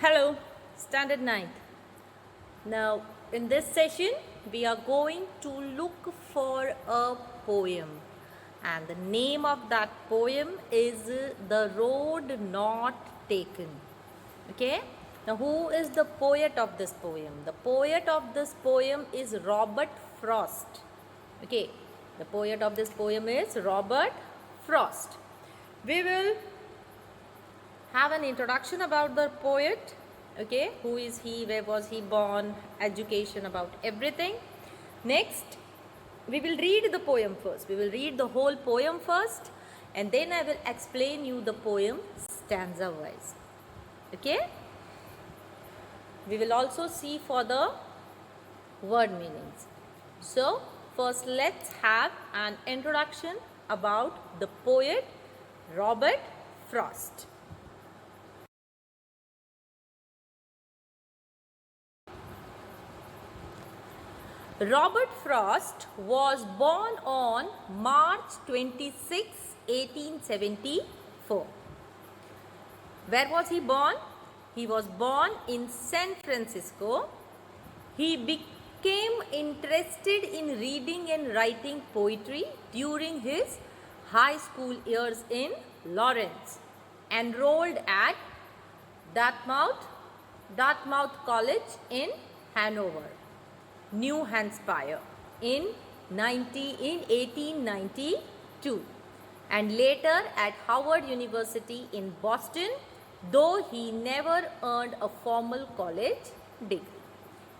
Hello, Standard 9th. Now, in this session, we are going to look for a poem, and the name of that poem is The Road Not Taken. Okay, now who is the poet of this poem? The poet of this poem is Robert Frost. Okay, the poet of this poem is Robert Frost. We will have an introduction about the poet. Okay, who is he, where was he born, education, about everything. Next, we will read the poem first. We will read the whole poem first, and then I will explain you the poem stanza wise. Okay, we will also see for the word meanings. So first, let's have an introduction about the poet Robert Frost. Robert Frost was born on March 26, 1874. Where was he born? He was born in San Francisco. He became interested in reading and writing poetry during his high school years in Lawrence. Enrolled at Dartmouth College in Hanover, New Hampshire in 1892, and later at Howard University in Boston, though he never earned a formal college degree.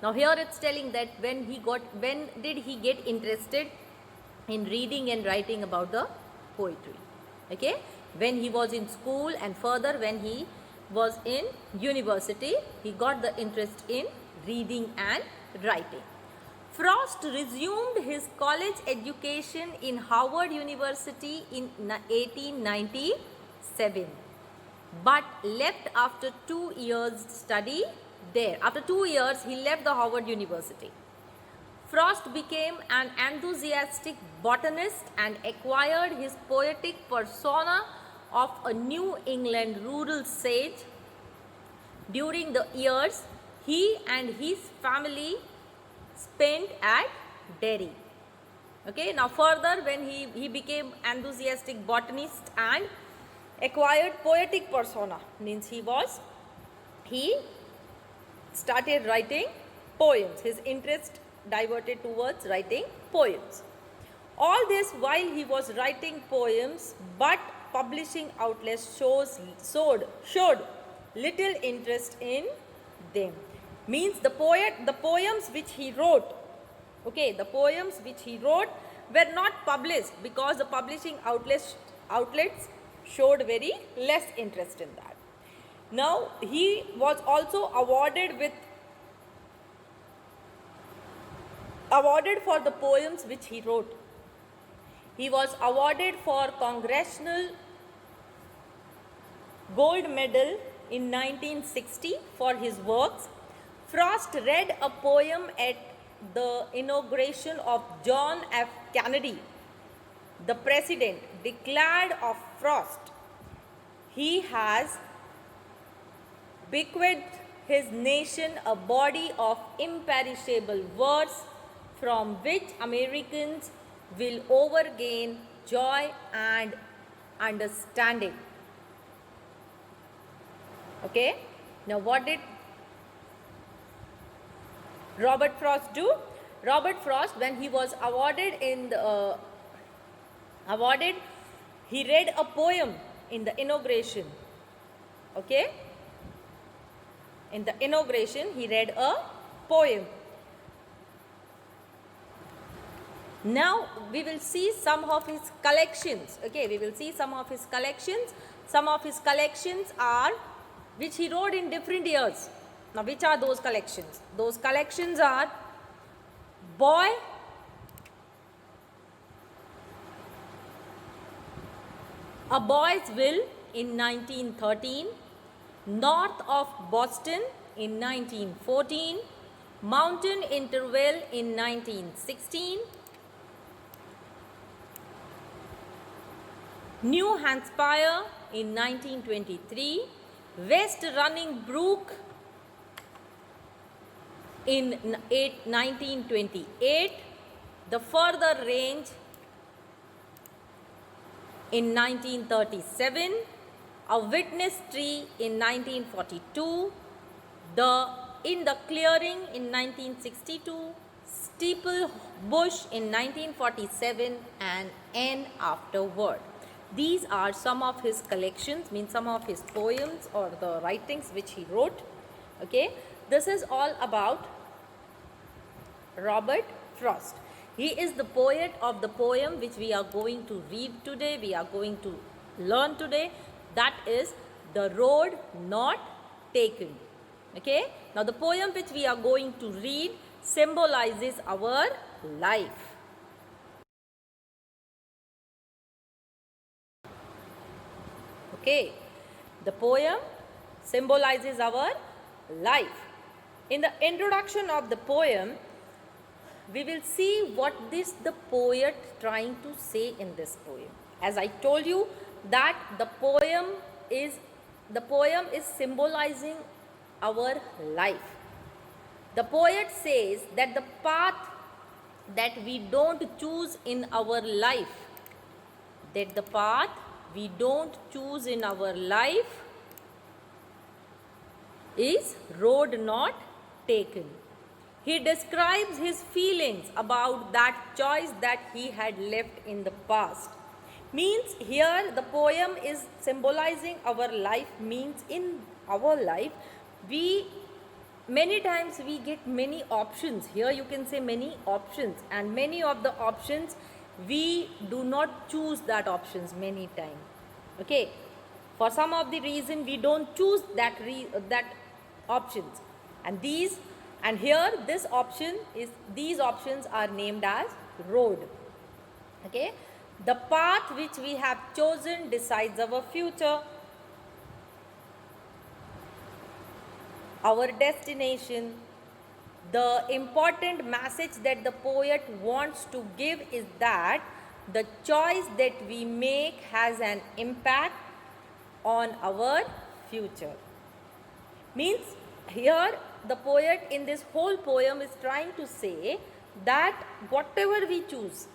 Now here it's telling that when did he get interested in reading and writing about the poetry? Okay, when he was in school, and further when he was in university, he got the interest in reading and writing. Frost resumed his college education in Howard University in 1897, but left after 2 years study there. After 2 years, he left the Howard University. Frost became an enthusiastic botanist and acquired his poetic persona of a New England rural sage. During the years he and his family spent at Derry. Okay, now further when he became enthusiastic botanist and acquired poetic persona, means he started writing poems. His interest diverted towards writing poems. All this while he was writing poems, but publishing outlets showed little interest in them. Means the poems which he wrote, okay, the poems which he wrote were not published because the publishing outlets showed very less interest in that. Now he was also awarded for the poems which he wrote. He was awarded for Congressional Gold Medal in 1960 for his works. Frost read a poem at the inauguration of John F. Kennedy. The president declared of Frost, "He has bequeathed his nation a body of imperishable words from which Americans will overgain joy and understanding." Okay, now what did Robert Frost do? Robert Frost, when he was awarded he read a poem in the inauguration. Okay, in the inauguration he read a poem. Now we will see some of his collections. Okay, we will see some of his collections. Some of his collections are which he wrote in different years. Now which are those collections? Those collections are Boy, A Boy's Will in 1913, North of Boston in 1914, Mountain Interval in 1916, New Hampshire in 1923, West Running Brook in 1928, the further range in 1937, a witness tree in 1942, in the clearing in 1962, steeple bush in 1947, and N afterward. These are some of his collections, means some of his poems or the writings which he wrote. Okay, this is all about Robert Frost. He is the poet of the poem which we are going to read today, we are going to learn today. That is The Road Not Taken. Okay, now the poem which we are going to read symbolizes our life. Okay, the poem symbolizes our life. In the introduction of the poem, we will see what is the poet trying to say in this poem. As I told you that the poem is symbolizing our life. The poet says that the path that we don't choose in our life, that the path we don't choose in our life is road not taken. He describes his feelings about that choice that he had left in the past. Means here the poem is symbolizing our life, means in our life many times we get many options. Here you can say many options, and many of the options we do not choose that options many times. Okay, for some of the reason we don't choose that options, and here this option is, these options are named as road. Okay, the path which we have chosen decides our future, our destination. The important message that the poet wants to give is that the choice that we make has an impact on our future. Means here the poet in this whole poem is trying to say that whatever we choose,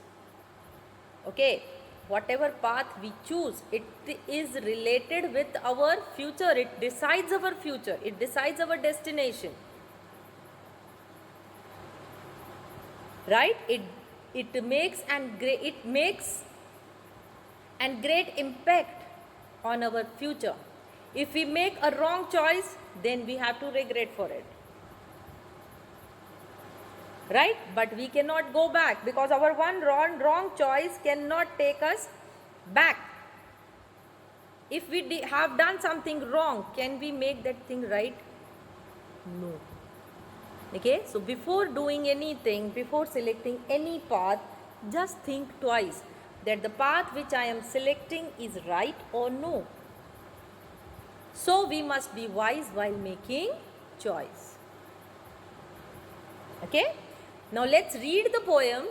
okay, whatever path we choose, it is related with our future. It decides our future. It decides our destination. Right? It makes an great impact on our future. If we make a wrong choice, then we have to regret for it. Right? But we cannot go back, because our one wrong choice cannot take us back. If we have done something wrong, can we make that thing right? No. Okay, so before doing anything, before selecting any path, just think twice that the path which I am selecting is right or no. So we must be wise while making choice. Okay, now let's read the poem.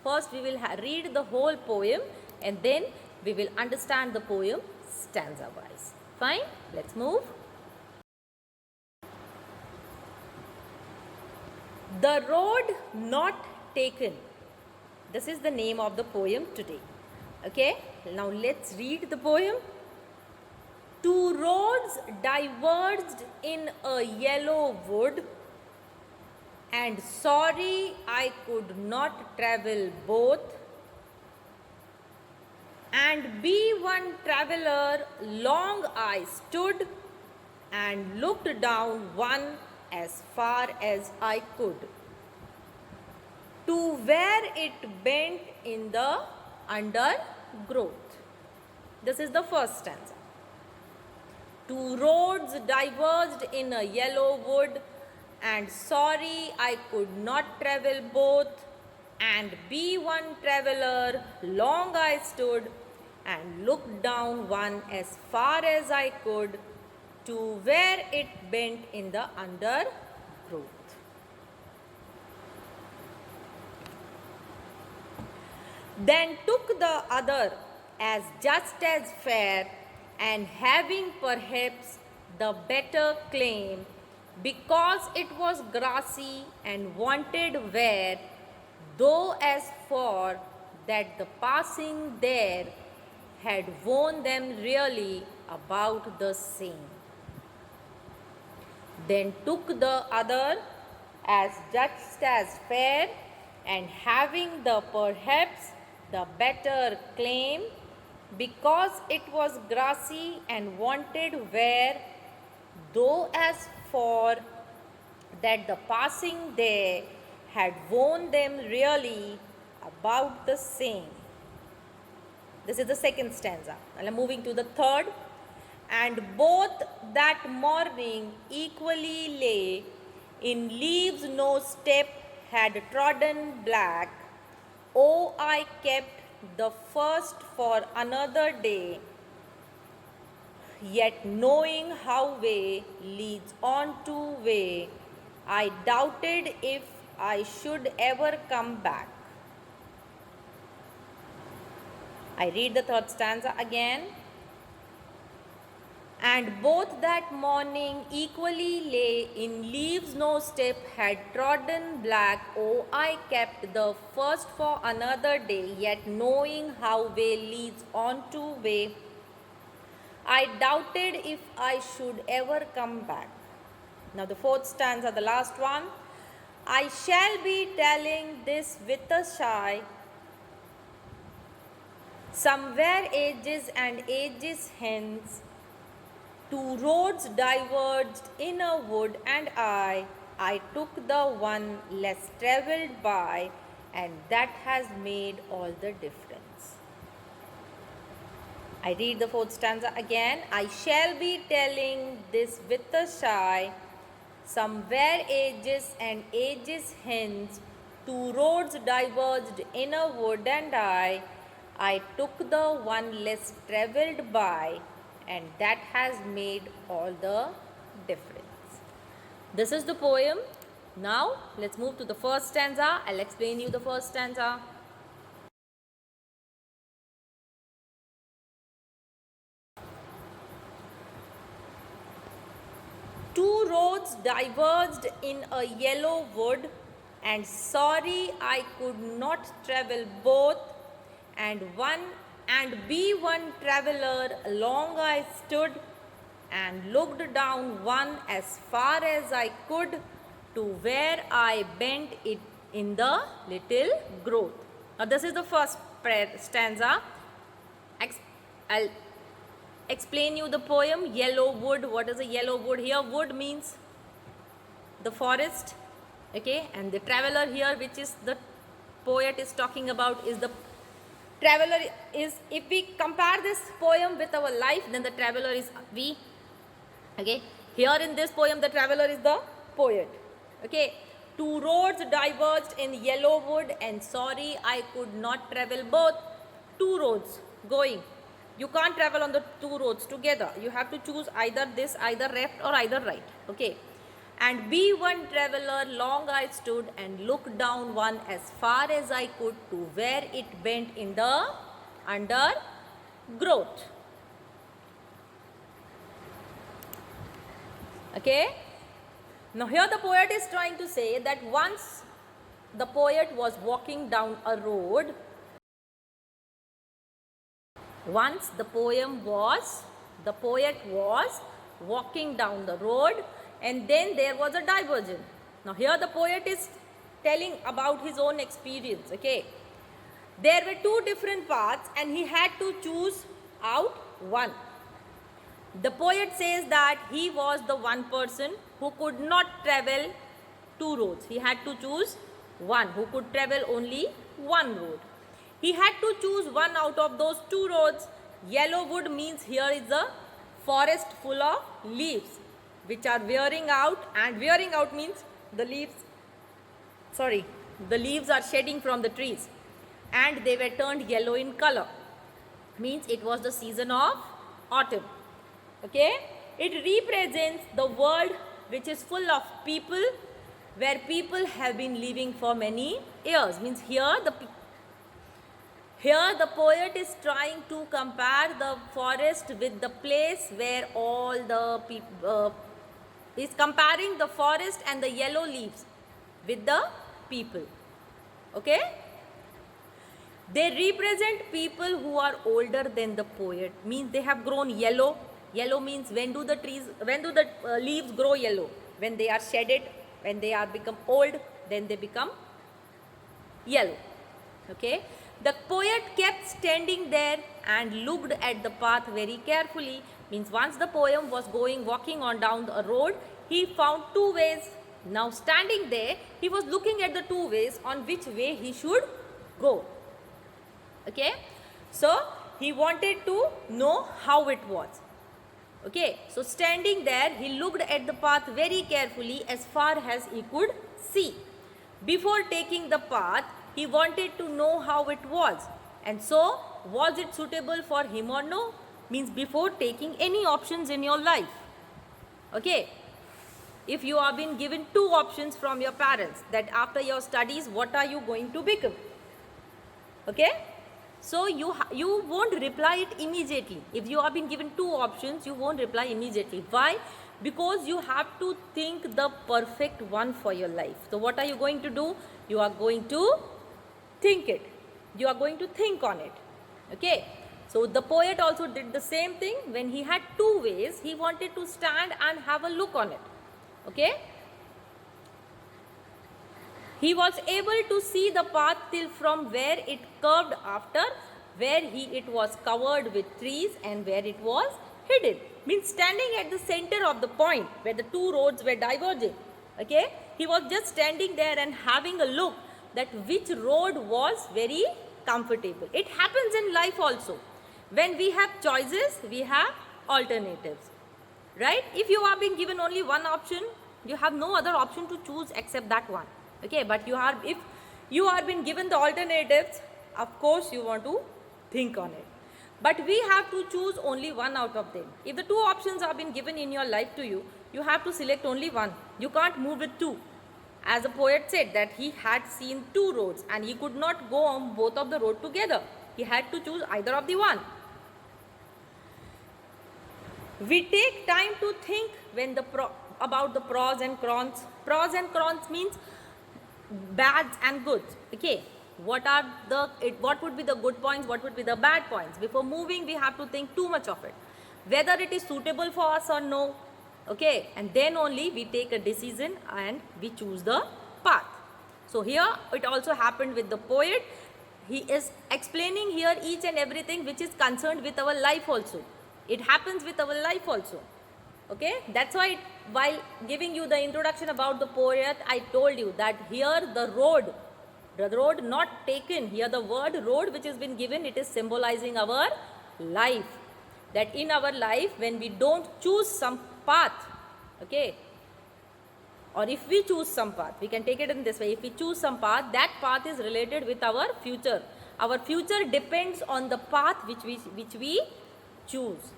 First we will read the whole poem, and then we will understand the poem stanza wise. Fine, let's move. The Road Not Taken. This is the name of the poem today. Okay, now let's read the poem. Two roads diverged in a yellow wood, and sorry I could not travel both. And be one traveler, long I stood and looked down one as far as I could, to where it bent in the undergrowth. This is the first stanza. Two roads diverged in a yellow wood, and sorry I could not travel both. And be one traveler, long I stood and looked down one as far as I could, to where it bent in the undergrowth. Then took the other as just as fair, and having perhaps the better claim, because it was grassy and wanted wear, though as for that the passing there had worn them really about the same. Then took the other as just as fair, and having the perhaps the better claim, because it was grassy and wanted wear, though as for that the passing there had worn them really about the same. This is the second stanza. And I'm moving to the third. And both that morning equally lay, in leaves no step had trodden black. Oh, I kept the first for another day, yet knowing how way leads on to way, I doubted if I should ever come back. I read the third stanza again. And both that morning equally lay, in leaves no step had trodden black. Oh, I kept the first for another day, yet knowing how way leads on to way, I doubted if I should ever come back. Now the fourth stanza, the last one. I shall be telling this with a sigh, somewhere ages and ages hence, two roads diverged in a wood, and I took the one less travelled by, and that has made all the difference. I read the fourth stanza again. I shall be telling this with a sigh, somewhere ages and ages hence, two roads diverged in a wood, and I took the one less travelled by, and that has made all the difference. This is the poem. Now let's move to the first stanza. I'll explain you the first stanza. Two roads diverged in a yellow wood, and sorry I could not travel both, and be one traveller along I stood, and looked down one as far as I could, to where I bent it in the little growth. Now this is the first stanza. I'll explain you the poem. Yellow wood. What is a yellow wood? Here wood means the forest, okay, and the traveller here, which is the poet is talking about, is the traveller. Is, if we compare this poem with our life, then the traveller is we, okay. Here in this poem the traveller is the poet, okay. Two roads diverged in yellow wood, and sorry I could not travel both. Two roads going, you can't travel on the two roads together. You have to choose either this, either left or either right, okay. And be one traveller long I stood, and looked down one as far as I could, to where it bent in the undergrowth, okay. Now here the poet is trying to say that once the poet was walking down a road. Once the poet was walking down the road, and then there was a diversion. Now here the poet is telling about his own experience, okay. There were two different paths, and he had to choose out one. The poet says that he was the one person who could not travel two roads. He had to choose one, who could travel only one road. He had to choose one out of those two roads. Yellow wood means here is a forest full of leaves which are wearing out, and wearing out means the leaves are shedding from the trees, and they were turned yellow in color. Means it was the season of autumn, okay. It represents the world which is full of people, where people have been living for many years. Means here the poet is trying to compare the forest with the place where all the is comparing the forest and the yellow leaves with the people. Okay? They represent people who are older than the poet. Means they have grown yellow. Yellow means when do the leaves grow yellow? When they are shedded, when they are become old, then they become yellow. Okay? The poet kept standing there and looked at the path very carefully. Means once the poem was walking on down a road, he found two ways. Now standing there, he was looking at the two ways on which way he should go. Okay? So he wanted to know how it was. Okay? So standing there, he looked at the path very carefully as far as he could see. Before taking the path, he wanted to know how it was. And so, was it suitable for him or no? Means before taking any options in your life. Okay? If you have been given two options from your parents, that after your studies, what are you going to become? Okay? So, you won't reply it immediately. If you have been given two options, you won't reply immediately. Why? Because you have to think the perfect one for your life. So, what are you going to do? You are going to think it. You are going to think on it. Okay? So, the poet also did the same thing. When he had two ways, he wanted to stand and have a look on it. Okay? He was able to see the path till from where it curved after, where it was covered with trees and where it was hidden. Means standing at the center of the point where the two roads were diverging. Okay? He was just standing there and having a look that which road was very comfortable. It happens in life also. When we have choices, we have alternatives. Right? If you are being given only one option, you have no other option to choose except that one. Okay? But if you are being given the alternatives, of course you want to think on it. But we have to choose only one out of them. If the two options have been given in your life to you, you have to select only one. You can't move with two. As the poet said that he had seen two roads and he could not go on both of the road together. He had to choose either of the one. We take time to think when about the pros and cons. Pros and cons means bads and goods. Okay. What would be the good points? What would be the bad points? Before moving, we have to think too much of it. Whether it is suitable for us or no. Okay, and then only we take a decision and we choose the path. So here it also happened with the poet. He is explaining here each and everything which is concerned with our life also. It happens with our life also. Okay, that's why while giving you the introduction about the poet, I told you that here the road not taken, here the word road which has been given, it is symbolizing our life. That in our life, when we don't choose some path, okay, or if we choose some path, we can take it in this way. If we choose some path, that path is related with our future. Our future depends on the path which we choose.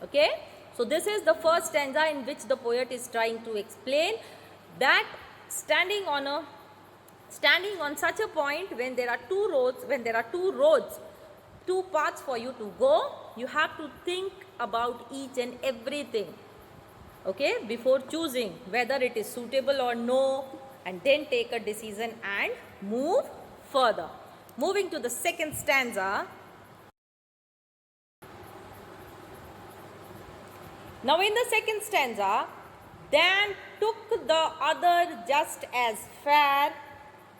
Okay, so this is the first stanza in which the poet is trying to explain that standing on such a point when there are two roads, two paths for you to go, you have to think about each and everything. Okay, before choosing whether it is suitable or no, and then take a decision and move further. Moving to the second stanza. Now in the second stanza, then took the other just as fair,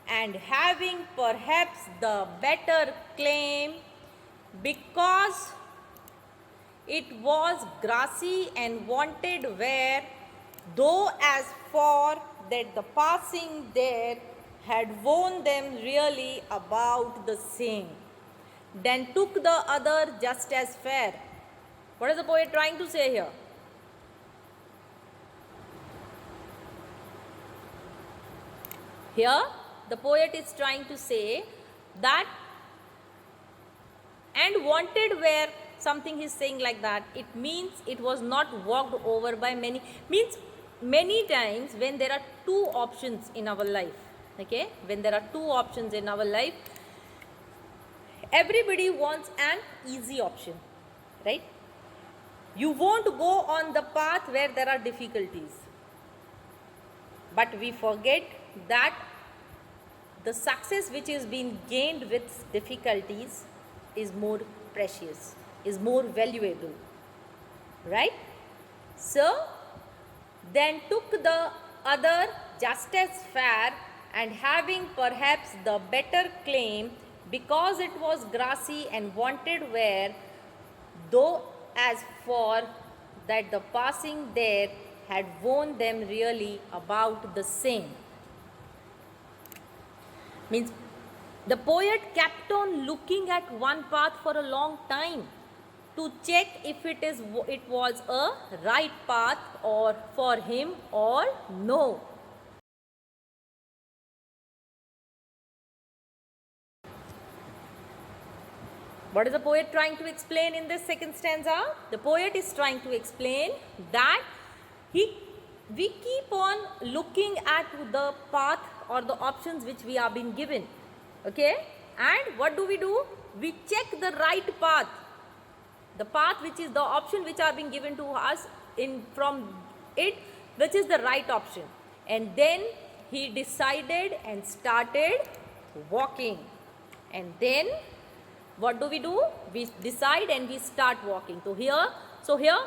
and having perhaps the better claim, because it was grassy and wanted wear, though as for that the passing there had worn them really about the same. Then took the other just as fair. What is the poet trying to say here? Here the poet is trying to say that and wanted wear, something he's saying like that, it means it was not walked over by many. Means many times when there are two options in our life, okay, when there are two options in our life, everybody wants an easy option, right? You won't go on the path where there are difficulties. but we forget that the success which is being gained with difficulties is more precious, is more valuable, right? So then took the other just as fair, and having perhaps the better claim, because it was grassy and wanted wear, though as for that the passing there had worn them really about the same. Means the poet kept on looking at one path for a long time to check if it was a right path or for him or no. What is the poet trying to explain in this second stanza? The poet is trying to explain that we keep on looking at the path or the options which we are being given. Okay? And what do? We check the right path. The path which is the option which are being given to us from it, which is the right option. And then he decided and started walking. And then what do? We decide and we start walking. So here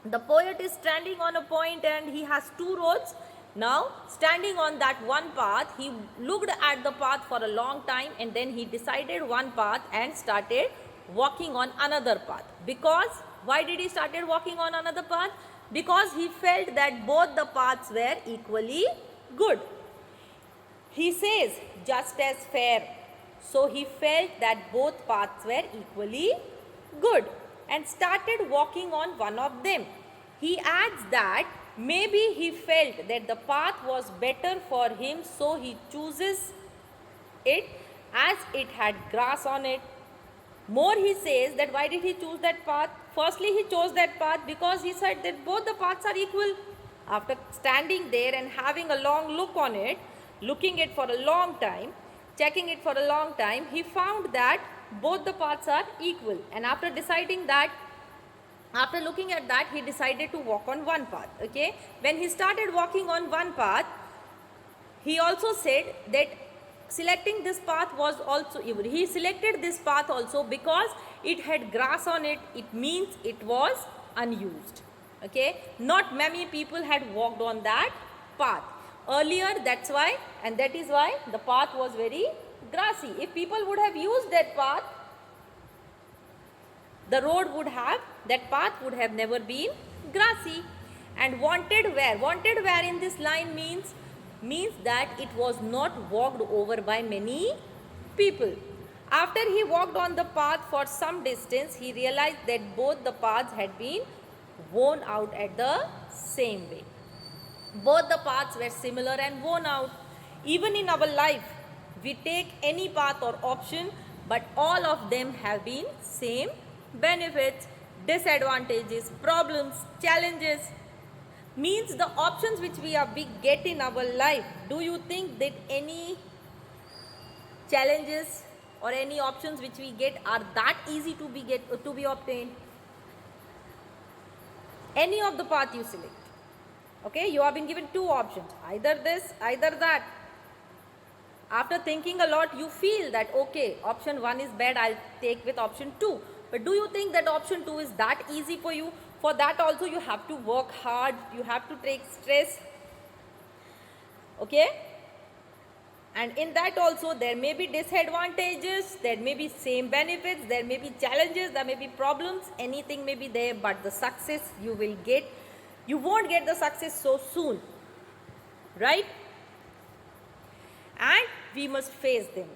the poet is standing on a point and he has two roads. Now standing on that one path, he looked at the path for a long time and then he decided one path and started walking on another path. Because why did he started walking on another path? Because he felt that both the paths were equally good. He says just as fair. So he felt that both paths were equally good and started walking on one of them. He adds that maybe he felt that the path was better for him, so he chooses it as it had grass on it. More, he says that why did he choose that path? Firstly, he chose that path because he said that both the paths are equal. After standing there and having a long look on it, looking it for a long time, checking it for a long time, he found that both the paths are equal. And after deciding that, after looking at that, he decided to walk on one path. Okay? When he started walking on one path, he also said that selecting this path was also, he selected this path also because it had grass on it. It means it was unused. Okay? Not many people had walked on that path earlier, that's why, and that is why the path was very grassy. If people would have used that path, the road would have, that path would have never been grassy. And wanted where in this line means that it was not walked over by many people. After he walked on the path for some distance, he realized that both the paths had been worn out at the same way. Both the paths were similar and worn out. Even in our life, we take any path or option, but all of them have been same benefits, disadvantages, problems, challenges. Means the options which we get in our life, do you think that any challenges or any options which we get are that easy to be obtained? Any of the path you select. Okay, you have been given two options, either this, either that. After thinking a lot, you feel that okay, option 1 is bad, I'll take with option 2. But do you think that option 2 is that easy for you? For that also you have to work hard, you have to take stress. Okay? And in that also there may be disadvantages, there may be same benefits, there may be challenges, there may be problems, anything may be there, but the success you will get, you won't get the success so soon, right? And we must face them.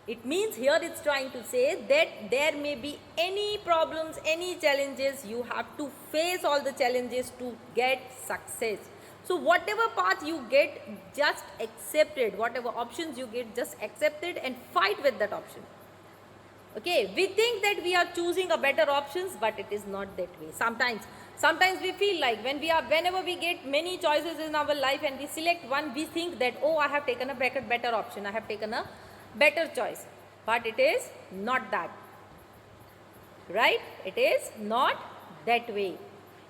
It means here it's trying to say that there may be any problems, any challenges, you have to face all the challenges to get success. So whatever path you get, just accept it. Whatever options you get, just accept it and fight with that option. Okay, we think that we are choosing a better options, but it is not that way. Sometimes we feel like whenever we get many choices in our life and we select one, we think that, oh, I have taken a better option, I have taken a better choice. But it is not that. Right? It is not that way.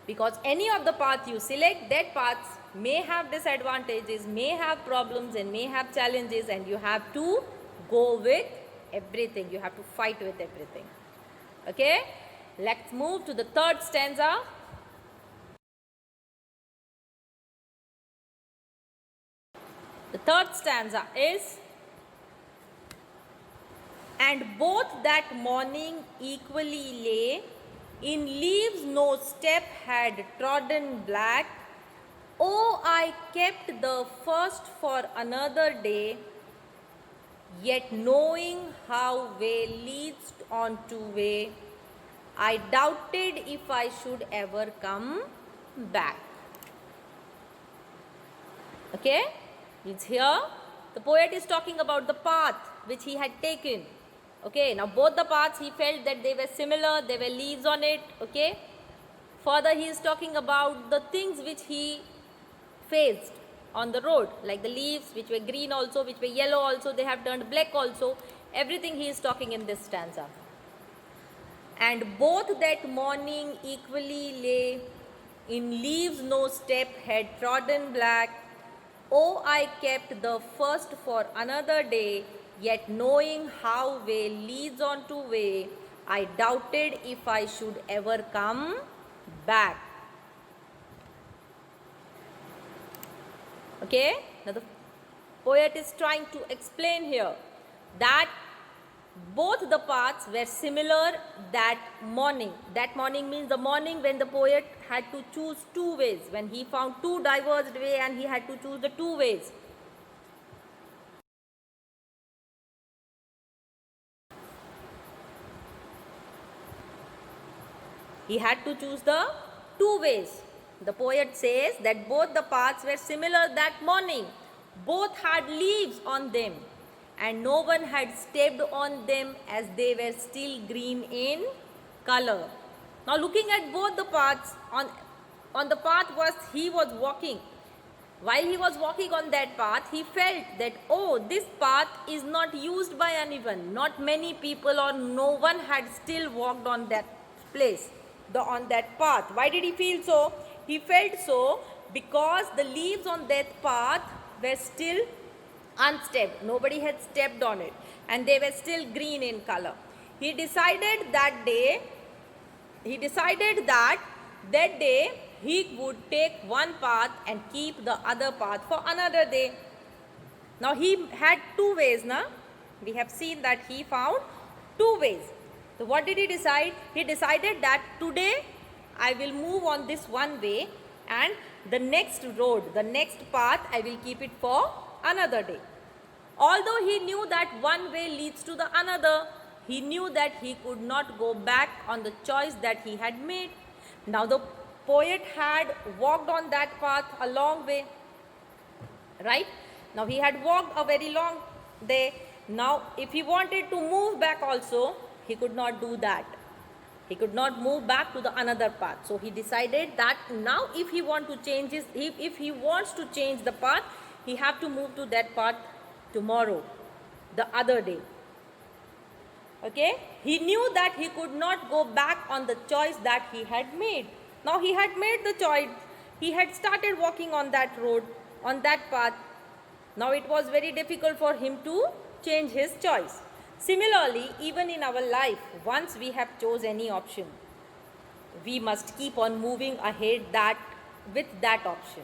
because any of the path you select, that paths may have disadvantages, may have problems, and may have challenges, and you have to go with everything. You have to fight with everything. Okay, let's move to the third stanza. The third stanza is, and both that morning equally lay, in leaves no step had trodden black. Oh, I kept the first for another day, yet knowing how way leads on to way, I doubted if I should ever come back. Okay, it's here. The poet is talking about the path which he had taken. Okay, now both the paths he felt that they were similar, there were leaves on it. Okay, further he is talking about the things which he faced on the road, like the leaves which were green also, which were yellow also, they have turned black also. Everything he is talking in this stanza. And both that morning equally lay, in leaves no step had trodden black. Oh, I kept the first for another day, yet knowing how way leads on to way, I doubted if I should ever come back. Okay, now the poet is trying to explain here that both the paths were similar that morning. That morning means the morning when the poet had to choose two ways, when he found two diverged ways and he had to choose the two ways. He had to choose the two ways. The poet says that both the paths were similar that morning. Both had leaves on them, and no one had stepped on them as they were still green in color. Now looking at both the paths, on the path he was walking. While he was walking on that path, he felt that, oh, this path is not used by anyone. Not many people or no one had still walked on that place, on that path. Why did he feel so? He felt so because the leaves on that path were still unstepped. Nobody had stepped on it and they were still green in color. He decided that day he would take one path and keep the other path for another day. Now he had two ways, na? We have seen that he found two ways. So what did he decide? He decided that today I will move on this one way, and the next road, the next path, I will keep it for another day. Although he knew that one way leads to the another, he knew that he could not go back on the choice that he had made. Now the poet had walked on that path a long way, right? Now he had walked a very long day. Now if he wanted to move back also, he could not do that. He could not move back to the another path. So he decided that now if he wants to change the path, he have to move to that path tomorrow, the other day. Okay, he knew that he could not go back on the choice that he had made. Now he had made the choice. He had started walking on that road, on that path. Now it was very difficult for him to change his choice. Similarly, even in our life, once we have chose any option, we must keep on moving ahead with that option.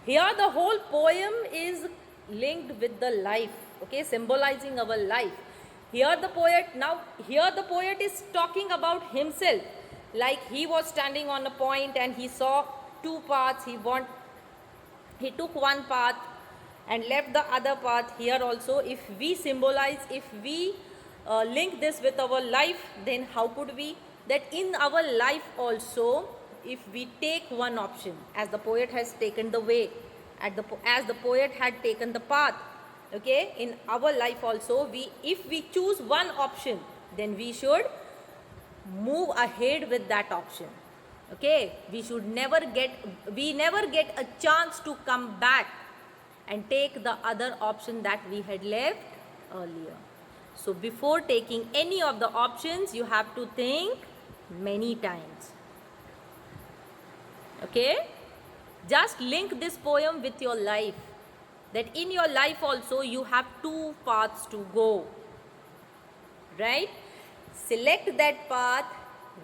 Here the whole poem is linked with the life, okay, symbolizing our life. Here the poet is talking about himself, like he was standing on a point and he saw two paths. He took one path and left the other path. Here also, if we link this with our life, then how could we? That in our life also, if we take one option, as the poet has taken the way, as the poet had taken the path, okay, in our life also, if we choose one option, then we should move ahead with that option. Okay, we never get a chance to come back and take the other option that we had left earlier. So before taking any of the options, you have to think many times. Okay, just link this poem with your life, that in your life also you have two paths to go, right? Select that path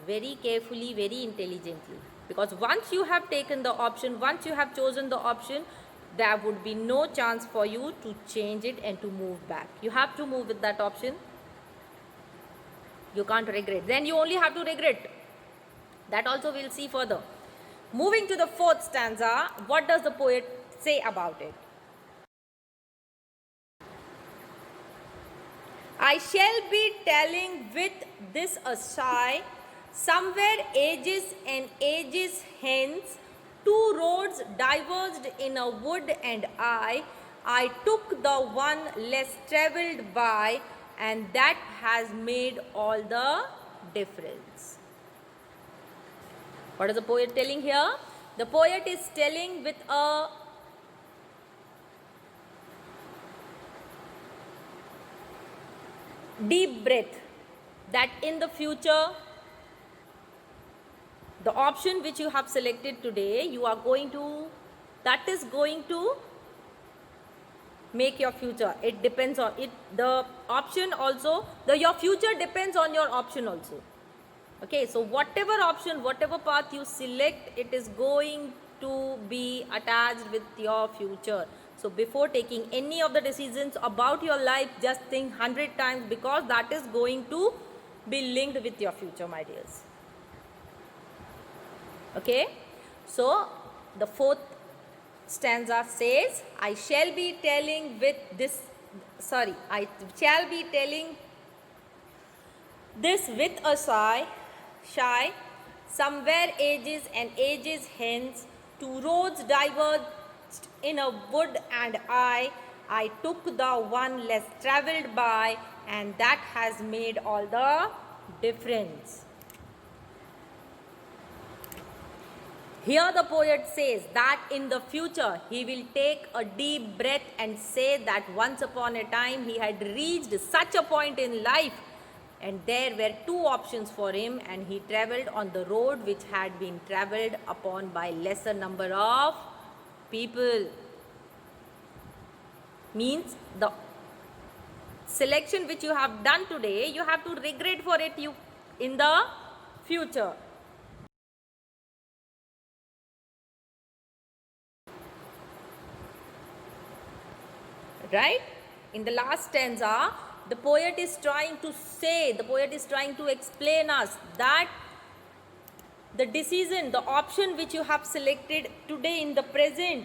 very carefully, very intelligently, because once you have taken the option, once you have chosen the option, there would be no chance for you to change it and to move back. You have to move with that option. You can't regret. Then you only have to regret. That also we'll see further. Moving to the fourth stanza, what does the poet say about it? I shall be telling with this a sigh, somewhere ages and ages hence, two roads diverged in a wood, and I took the one less travelled by, and that has made all the difference. What is the poet telling here? The poet is telling with a deep breath that in the future, the option which you have selected today, you are going to, that is going to make your future. It depends on it. The option also, your future depends on your option also. Okay, so whatever option, whatever path you select, it is going to be attached with your future. So before taking any of the decisions about your life, just think 100 times, because that is going to be linked with your future, my dears. Okay, so the fourth stanza says, I shall be telling with this, I shall be telling this with a sigh, shy, somewhere ages and ages hence, two roads diverged in a wood, and I took the one less travelled by, and that has made all the difference. Here the poet says that in the future he will take a deep breath and say that once upon a time he had reached such a point in life, and there were two options for him, and he travelled on the road which had been travelled upon by lesser number of people. Means the selection which you have done today, you have to regret for it in the future. Right? In the last stanza, the poet is trying to say, the poet is trying to explain us that the decision, the option which you have selected today in the present,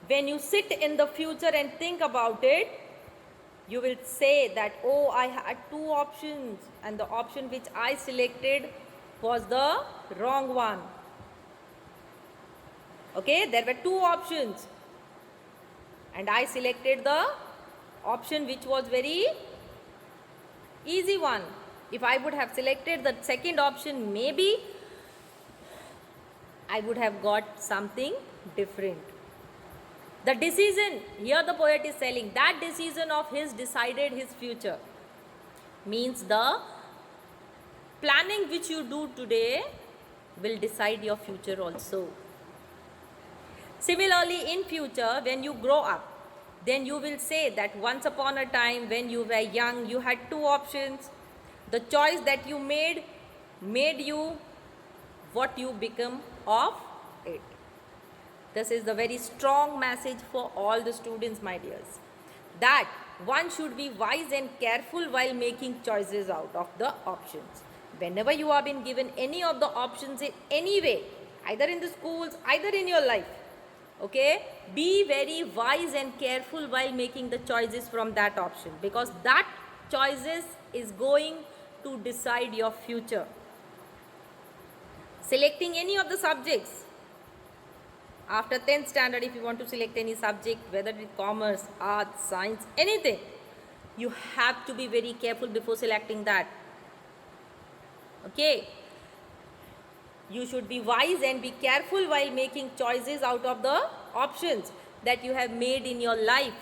when you sit in the future and think about it, you will say that, oh, I had two options, and the option which I selected was the wrong one. Okay, there were two options, and I selected the option which was very easy one. If I would have selected the second option, maybe I would have got something different. The decision, here the poet is telling, that decision of his decided his future. Means the planning which you do today will decide your future also. Similarly, in future, when you grow up, then you will say that once upon a time when you were young, you had two options. The choice that you made you what you become of it. This is the very strong message for all the students, my dears, that one should be wise and careful while making choices out of the options. Whenever you have been given any of the options in any way, either in the schools, either in your life, okay, be very wise and careful while making the choices from that option, because that choices is going to decide your future. Selecting any of the subjects, after 10th standard, if you want to select any subject, whether it is commerce, arts, science, anything, you have to be very careful before selecting that. Okay, you should be wise and be careful while making choices out of the options that you have made in your life,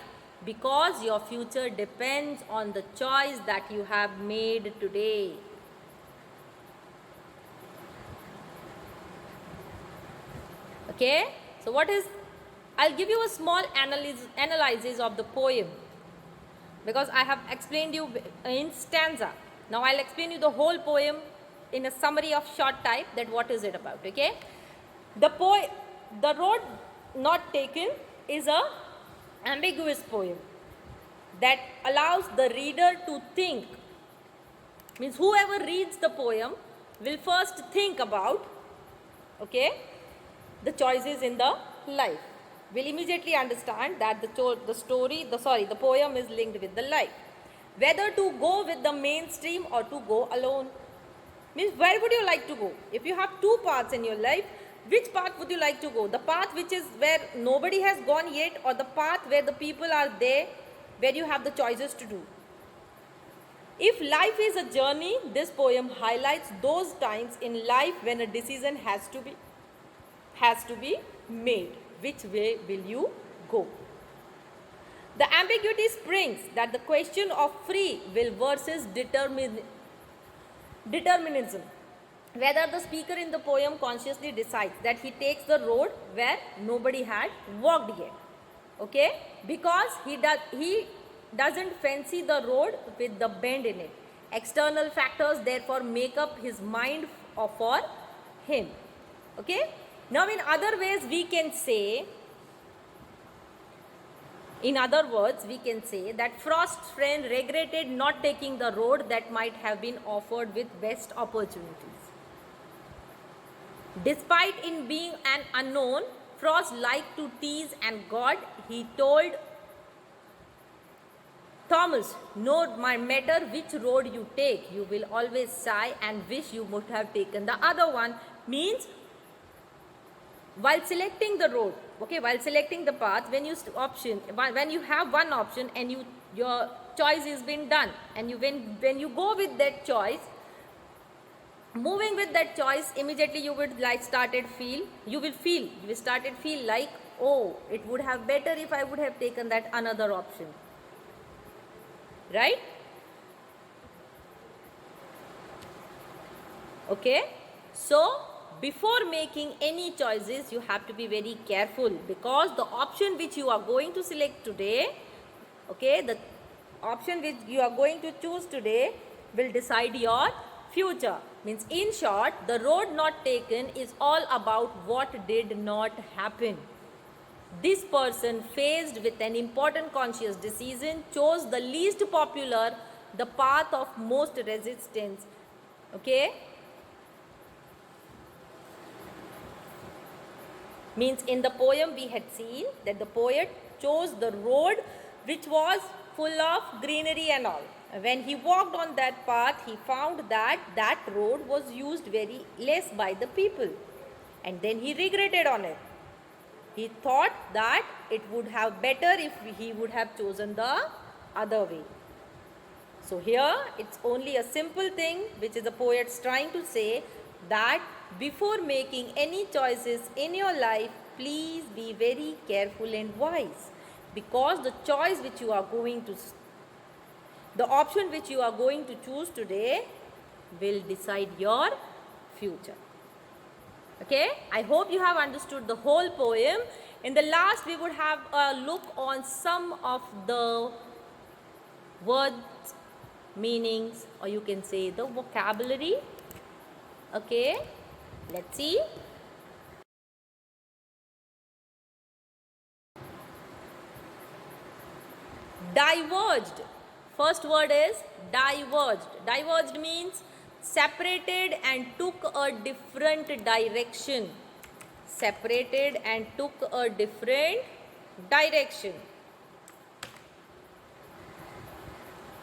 because your future depends on the choice that you have made today. Okay, so what is, I'll give you a small analysis of the poem, because I have explained you in stanza. Now I'll explain you the whole poem in a summary of short type, that what is it about. Okay, the road not taken is a ambiguous poem that allows the reader to think. Means whoever reads the poem will first think about, okay, the choices in the life, will immediately understand that the poem is linked with the life. Whether to go with the mainstream or to go alone. Means where would you like to go? If you have two paths in your life, which path would you like to go? The path which is where nobody has gone yet, or the path where the people are there, where you have the choices to do? If life is a journey, this poem highlights those times in life when a decision has to be made. Which way will you go? The ambiguity springs that the question of free will versus determinism. Whether the speaker in the poem consciously decides that he takes the road where nobody had walked yet. Okay? Because he doesn't fancy the road with the bend in it. External factors therefore make up his mind for him. Okay? Now in other ways we can say, in other words, we can say that Frost's friend regretted not taking the road that might have been offered with best opportunities. Despite in being an unknown, Frost liked to tease and God, he told Thomas, no matter which road you take, you will always sigh and wish you would have taken the other one. Means while selecting the road, okay, while selecting the path, when you have one option and your choice has been done, and when you go with that choice, moving with that choice, immediately you will feel like, oh, it would have better if I would have taken that another option, right? Okay, so before making any choices, you have to be very careful, because the option which you are going to select today, okay, the option which you are going to choose today will decide your future. Means in short, the road not taken is all about what did not happen. This person, faced with an important conscious decision, chose the least popular, the path of most resistance. Okay? Means in the poem we had seen that the poet chose the road which was full of greenery and all. When he walked on that path, he found that road was used very less by the people, and then he regretted on it. He thought that it would have better if he would have chosen the other way. So here it's only a simple thing which is the poet's trying to say, that before making any choices in your life, please be very careful and wise, because the choice which you are going to, the option which you are going to choose today will decide your future. Okay, I hope you have understood the whole poem. In the last, we would have a look on some of the words, meanings, or you can say the vocabulary. Okay, let's see. Diverged. First word is diverged. Diverged means separated and took a different direction. Separated and took a different direction.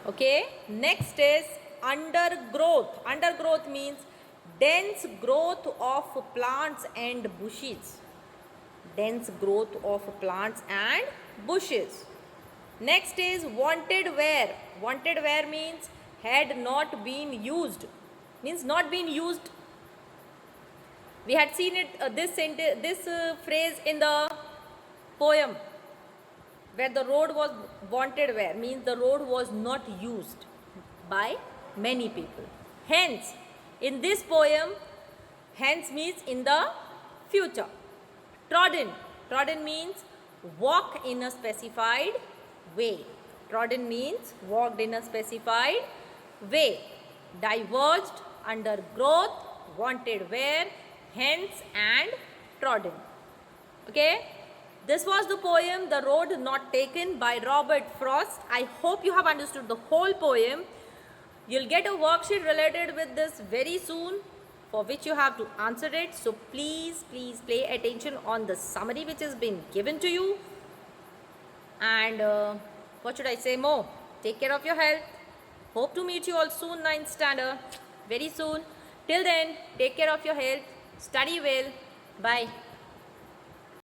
Okay, next is undergrowth. Undergrowth means dense growth of plants and bushes. Dense growth of plants and bushes. Next is wanted where. Wanted where means had not been used. Means not been used. We had seen it, this phrase in the poem, where the road was wanted where, means the road was not used by many people. Hence, in this poem, hence means in the future. Trodden. Trodden means walk in a specified way. Trodden means walked in a specified way. Diverged, undergrowth, wanted where, hence and trodden. Okay. This was the poem The Road Not Taken by Robert Frost. I hope you have understood the whole poem. You'll get a worksheet related with this very soon, for which you have to answer it. So please pay attention on the summary which has been given to you. And what should I say more? Take care of your health. Hope to meet you all soon, 9th standard. Very soon. Till then, take care of your health. Study well. Bye.